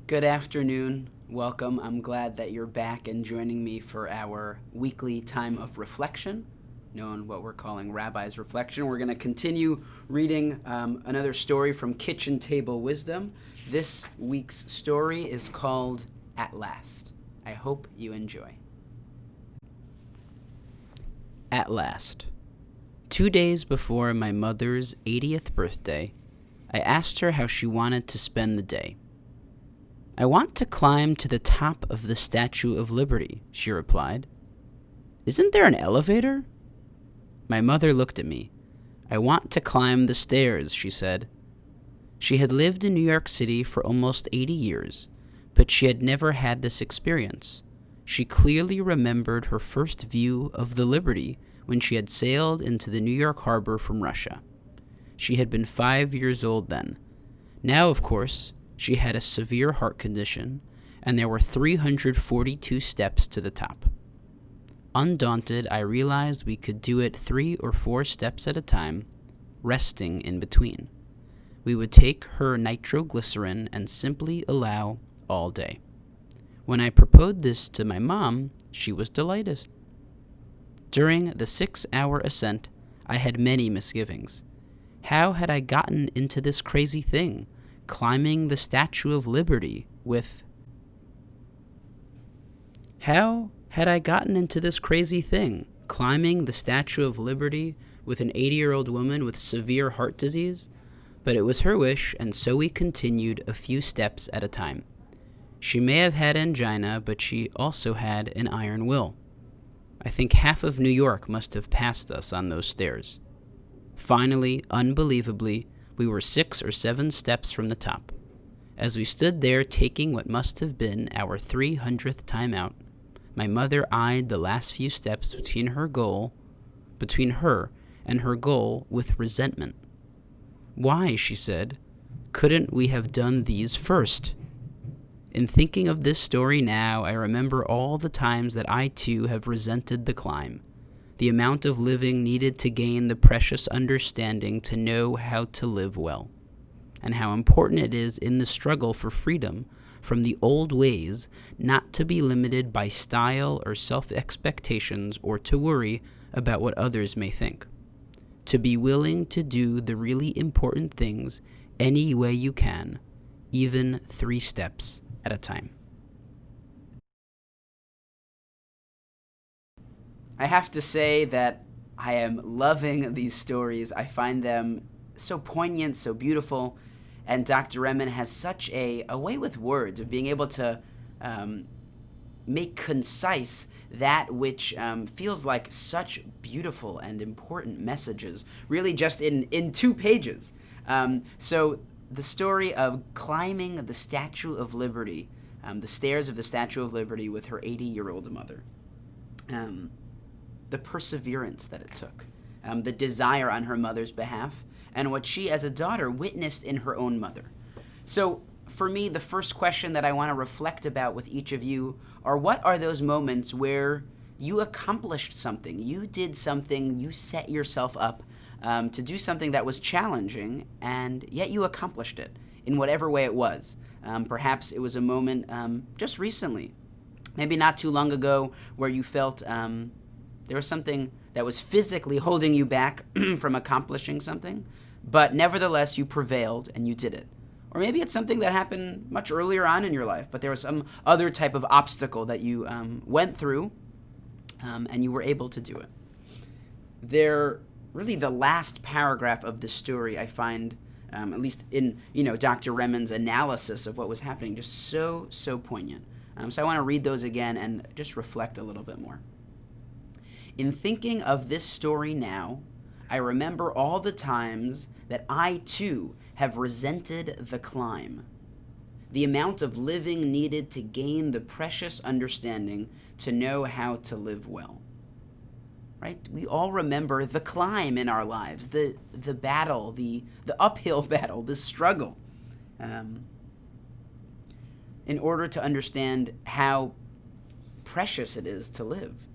Good afternoon. Welcome. I'm glad that you're back and joining me for our weekly time of reflection, known what we're calling Rabbi's Reflection. We're going to continue reading another story from Kitchen Table Wisdom. This week's story is called At Last. I hope you enjoy. At last. 2 days before my mother's 80th birthday, I asked her how she wanted to spend the day. "I want to climb to the top of the Statue of Liberty," she replied. "Isn't there an elevator?" My mother looked at me. "I want to climb the stairs," she said. She had lived in New York City for almost 80 years, but she had never had this experience. She clearly remembered her first view of the Liberty when she had sailed into the New York harbor from Russia. She had been 5 years old then. Now, of course, she had a severe heart condition, and there were 342 steps to the top. Undaunted, I realized we could do it 3 or 4 steps at a time, resting in between. We would take her nitroglycerin and simply allow all day. When I proposed this to my mom, she was delighted. During the 6-hour ascent, I had many misgivings. How had I gotten into this crazy thing? Climbing the Statue of Liberty with... How had I gotten into this crazy thing? Climbing the Statue of Liberty with an 80-year-old woman with severe heart disease? But it was her wish, and so we continued a few steps at a time. She may have had angina, but she also had an iron will. I think half of New York must have passed us on those stairs. Finally, unbelievably, we were 6 or 7 steps from the top. As we stood there taking what must have been our 300th time out, my mother eyed the last few steps between her and her goal with resentment. "Why," she said, "couldn't we have done these first?" In thinking of this story now, I remember all the times that I too have resented the climb. The amount of living needed to gain the precious understanding to know how to live well, and how important it is in the struggle for freedom from the old ways not to be limited by style or self-expectations or to worry about what others may think. To be willing to do the really important things any way you can, even 3 steps at a time. I have to say that I am loving these stories. I find them so poignant, so beautiful, and Dr. Remen has such a way with words of being able to make concise that which feels like such beautiful and important messages, really just in 2 pages. So the story of climbing the Statue of Liberty, the stairs of the Statue of Liberty with her 80-year-old mother. The perseverance that it took, the desire on her mother's behalf, and what she as a daughter witnessed in her own mother. So for me, the first question that I want to reflect about with each of you are, what are those moments where you accomplished something, you did something, you set yourself up to do something that was challenging, and yet you accomplished it in whatever way it was. Perhaps it was a moment just recently, maybe not too long ago, where you felt there was something that was physically holding you back from accomplishing something, but nevertheless you prevailed and you did it. Or maybe it's something that happened much earlier on in your life, but there was some other type of obstacle that you went through and you were able to do it. Really the last paragraph of this story I find, at least in Dr. Remen's analysis of what was happening, just so poignant. So I want to read those again and just reflect a little bit more. In thinking of this story now, I remember all the times that I too have resented the climb, the amount of living needed to gain the precious understanding to know how to live well. Right? We all remember the climb in our lives, the battle, the uphill battle, the struggle, in order to understand how precious it is to live,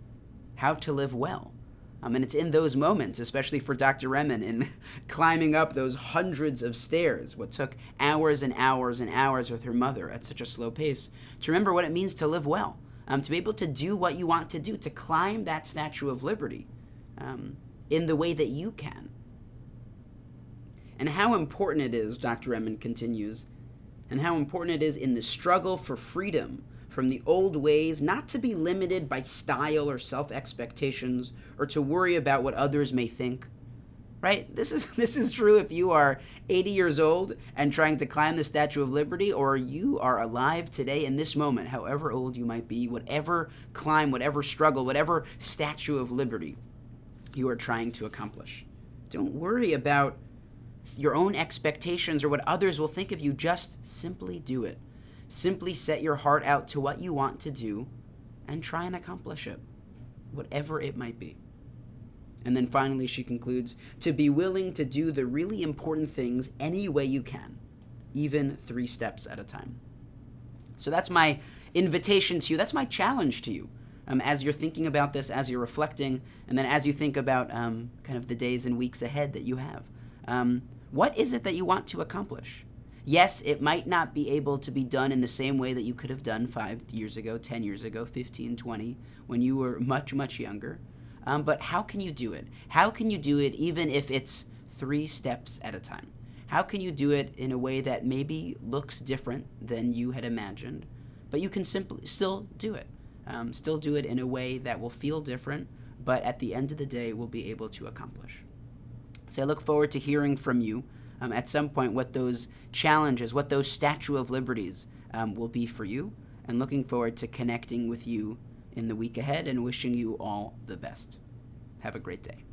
how to live well. And it's in those moments, especially for Dr. Remen, in climbing up those hundreds of stairs, what took hours and hours and hours with her mother at such a slow pace, to remember what it means to live well, to be able to do what you want to do, to climb that Statue of Liberty in the way that you can. And how important it is, Dr. Remen continues, and how important it is in the struggle for freedom from the old ways, not to be limited by style or self-expectations or to worry about what others may think. Right? This is true if you are 80 years old and trying to climb the Statue of Liberty, or you are alive today in this moment, however old you might be, whatever climb, whatever struggle, whatever Statue of Liberty you are trying to accomplish. Don't worry about your own expectations or what others will think of you. Just simply do it. Simply set your heart out to what you want to do and try and accomplish it, whatever it might be. And then finally she concludes, to be willing to do the really important things any way you can, even 3 steps at a time. So that's my invitation to you. That's my challenge to you. As you're thinking about this, as you're reflecting, and then as you think about kind of the days and weeks ahead that you have. What is it that you want to accomplish? Yes, it might not be able to be done in the same way that you could have done 5 years ago, 10 years ago, 15, 20, when you were much, much younger. But how can you do it? How can you do it even if it's 3 steps at a time? How can you do it in a way that maybe looks different than you had imagined, but you can simply still do it? Still do it in a way that will feel different, but at the end of the day will be able to accomplish. So I look forward to hearing from you at some point what those challenges, what those Statue of Liberties will be for you, and looking forward to connecting with you in the week ahead and wishing you all the best. Have a great day.